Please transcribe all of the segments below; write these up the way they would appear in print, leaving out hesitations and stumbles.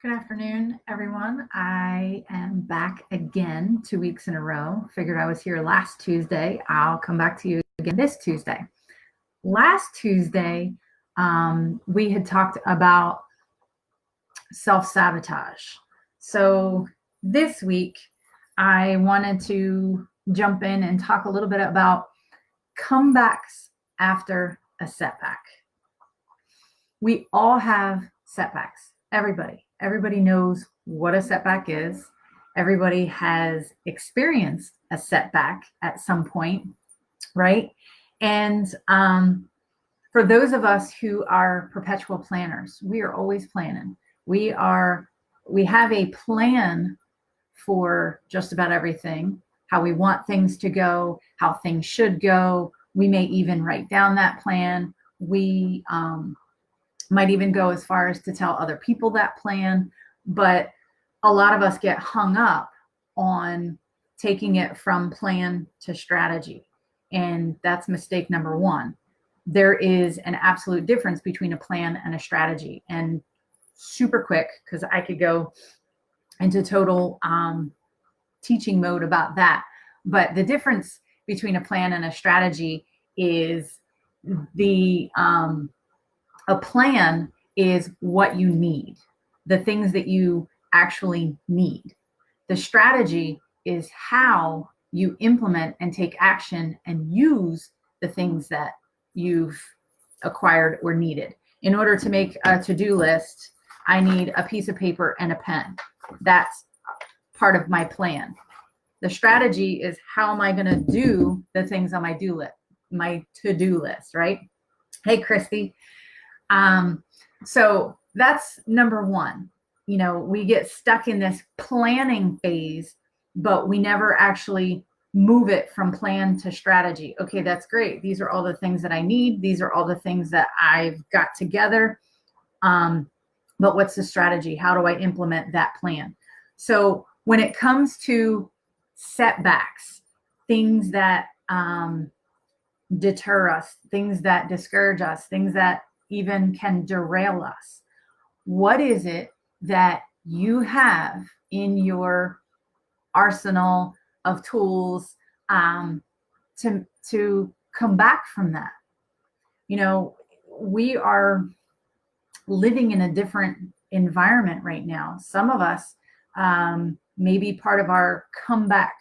Good afternoon, everyone. I am back again 2 weeks in a row. Figured I was here last Tuesday. I'll come back to you again this Tuesday. Last Tuesday, we had talked about self-sabotage. So this week, I wanted to jump in and talk a little bit about comebacks after a setback. We all have setbacks. Everybody knows what a setback is. Everybody has experienced a setback at some point, right? And for those of us who are perpetual planners, we are always planning. We have a plan for just about everything, how we want things to go, how things should go. We may even write down that plan. We might even go as far as to tell other people that plan. But a lot of us get hung up on taking it from plan to strategy. And that's mistake number one. There is an absolute difference between a plan and a strategy. And super quick, because I could go into total teaching mode about that. But the difference between a plan and a strategy is a plan is what you need, the things that you actually need. The strategy is how you implement and take action and use the things that you've acquired or needed. In order to make a to-do list, I need a piece of paper and a pen. That's part of my plan. The strategy is how am I going to do the things on my to-do list, right? Hey, Christy. So that's number one. We get stuck in this planning phase, but we never actually move it from plan to strategy. Okay, that's great. These are all the things that I need. These are all the things that I've got together. But what's the strategy? How do I implement that plan? So when it comes to setbacks, things that deter us, things that discourage us, things that even can derail us, what is it that you have in your arsenal of tools to come back from that? We are living in a different environment right now. Some of us, maybe part of our comeback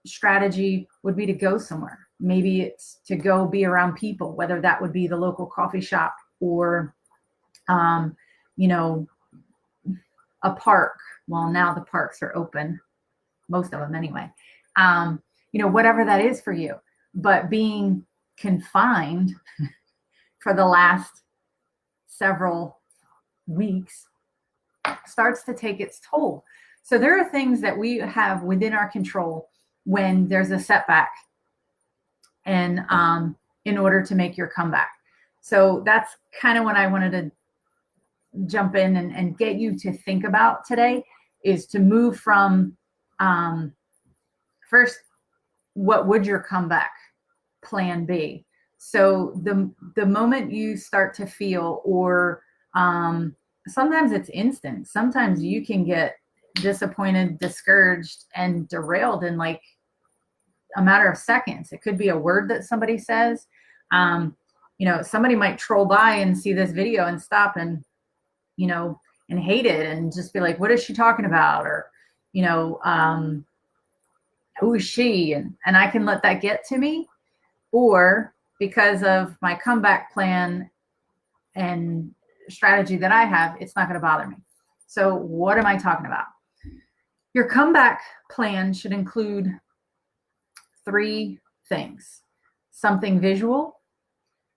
strategy would be to go somewhere. Maybe it's to go be around people, whether that would be the local coffee shop or, a park. Well, now the parks are open, most of them anyway. Whatever that is for you. But being confined for the last several weeks starts to take its toll. So there are things that we have within our control when there's a setback and in order to make your comeback. So that's kind of what I wanted to jump in and get you to think about today, is to move from first, what would your comeback plan be? So the moment you start to feel, or sometimes it's instant, sometimes you can get disappointed, discouraged, and derailed in like a matter of seconds. It could be a word that somebody says. Somebody might troll by and see this video and stop and hate it and just be like, what is she talking about? Or, who is she? And I can let that get to me. Or because of my comeback plan and strategy that I have, it's not going to bother me. So what am I talking about? Your comeback plan should include 3 things: something visual,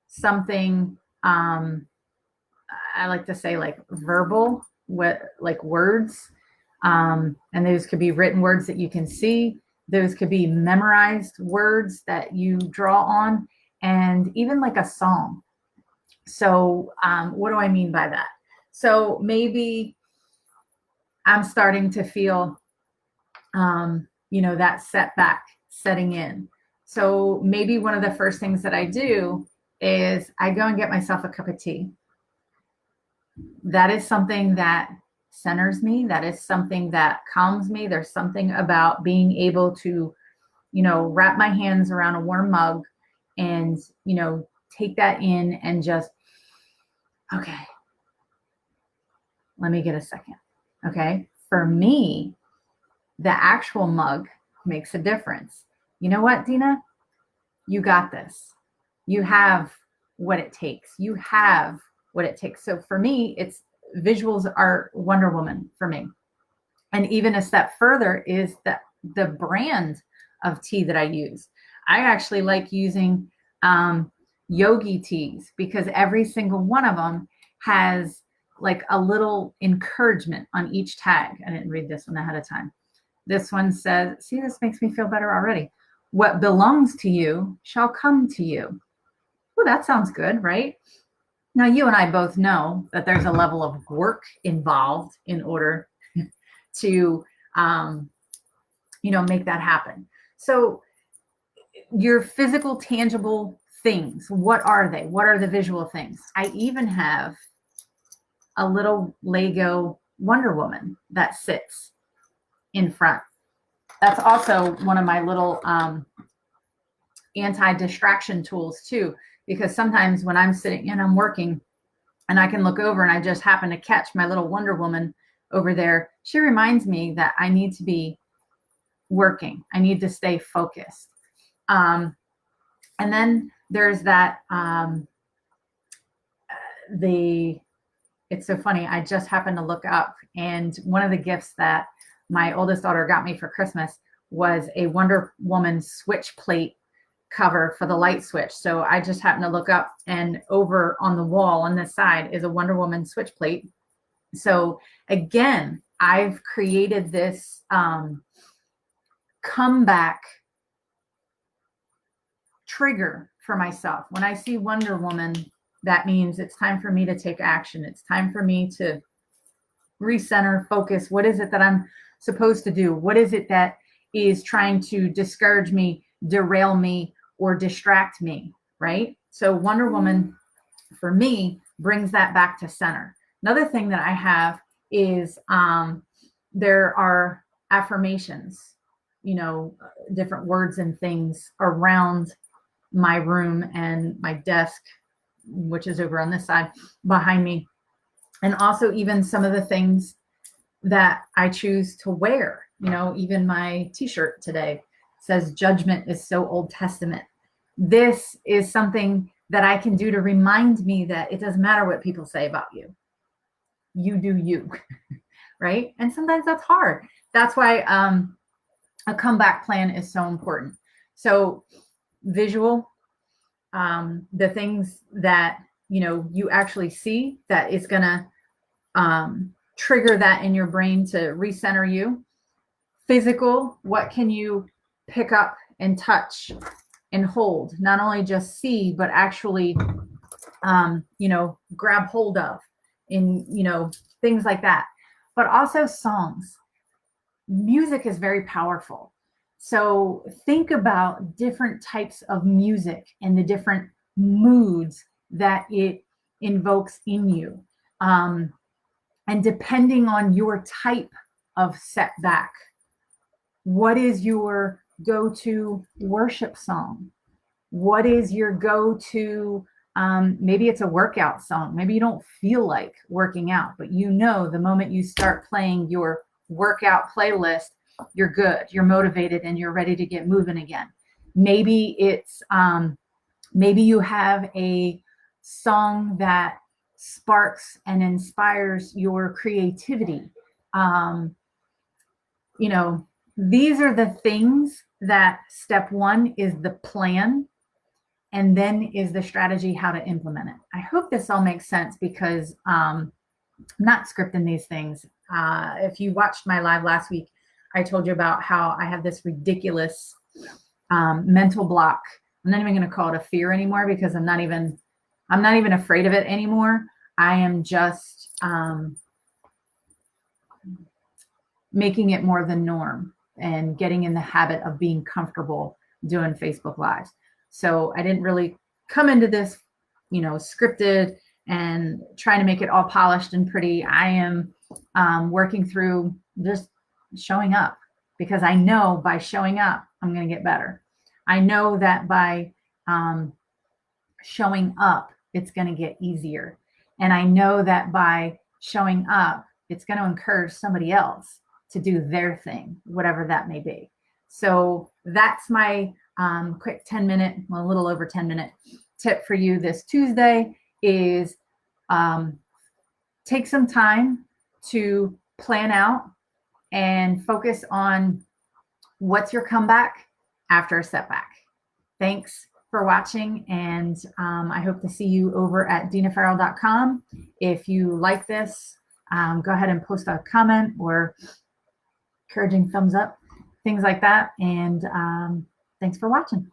something I like to say like verbal, like words, and those could be written words that you can see. Those could be memorized words that you draw on, and even like a song. So what do I mean by that? So maybe I'm starting to feel, that setback setting in. So maybe one of the first things that I do is I go and get myself a cup of tea. That is something that centers me. That is something that calms me. There's something about being able to, wrap my hands around a warm mug and, take that in and just, okay, let me get a second. Okay. For me, the actual mug makes a difference. You know what, Dina? You got this. You have what it takes. You have what it takes. So for me, it's visuals are Wonder Woman for me. And even a step further is that the brand of tea that I use. I actually like using yogi teas because every single one of them has like a little encouragement on each tag. I didn't read this one ahead of time. This one says, see, this makes me feel better already. What belongs to you shall come to you. Well, that sounds good, right? Now, you and I both know that there's a level of work involved in order to, make that happen. So, your physical, tangible things, what are they? What are the visual things? I even have a little Lego Wonder Woman that sits in front. That's also one of my little anti-distraction tools too, because sometimes when I'm sitting and I'm working and I can look over and I just happen to catch my little Wonder Woman over there, she reminds me that I need to be working. I need to stay focused. And then there's that, it's so funny. I just happened to look up, and one of the gifts that my oldest daughter got me for Christmas was a Wonder Woman switch plate cover for the light switch. So I just happened to look up, and over on the wall on this side is a Wonder Woman switch plate. So again, I've created this comeback trigger for myself. When I see Wonder Woman, that means it's time for me to take action. It's time for me to recenter, focus. What is it that I'm supposed to do? What is it that is trying to discourage me, derail me, or distract me, right? So Wonder Woman, for me, brings that back to center. Another thing that I have is there are affirmations, different words and things around my room and my desk, which is over on this side behind me. And also even some of the things that I choose to wear, even my t-shirt today says judgment is so Old Testament. This is something that I can do to remind me that it doesn't matter what people say about you. You do you, right? And sometimes that's hard. That's why a comeback plan is so important. So visual, the things that, you actually see that is going to trigger that in your brain to recenter you. Physical, what can you pick up and touch and hold? Not only just see, but actually, grab hold of in, things like that. But also songs. Music is very powerful. So think about different types of music and the different moods that it invokes in you. And depending on your type of setback, what is your go-to worship song? What is your go-to, maybe it's a workout song. Maybe you don't feel like working out, but the moment you start playing your workout playlist, you're good, you're motivated, and you're ready to get moving again. Maybe it's, maybe you have a song that sparks and inspires your creativity. These are the things that step one is the plan, and then is the strategy how to implement it. I hope this all makes sense because I'm not scripting these things. If you watched my live last week, I told you about how I have this ridiculous mental block. I'm not even going to call it a fear anymore because I'm not even afraid of it anymore. I am just making it more the norm and getting in the habit of being comfortable doing Facebook Lives. So I didn't really come into this, scripted, and trying to make it all polished and pretty. I am working through just showing up, because I know by showing up, I'm going to get better. I know that by showing up, it's going to get easier. And I know that by showing up, it's going to encourage somebody else to do their thing, whatever that may be. So that's my quick 10-minute, well, a little over 10-minute tip for you this Tuesday is take some time to plan out and focus on what's your comeback after a setback. Thanks for watching, and I hope to see you over at dinafarrell.com. If you like this, go ahead and post a comment or encouraging thumbs up, things like that. And thanks for watching.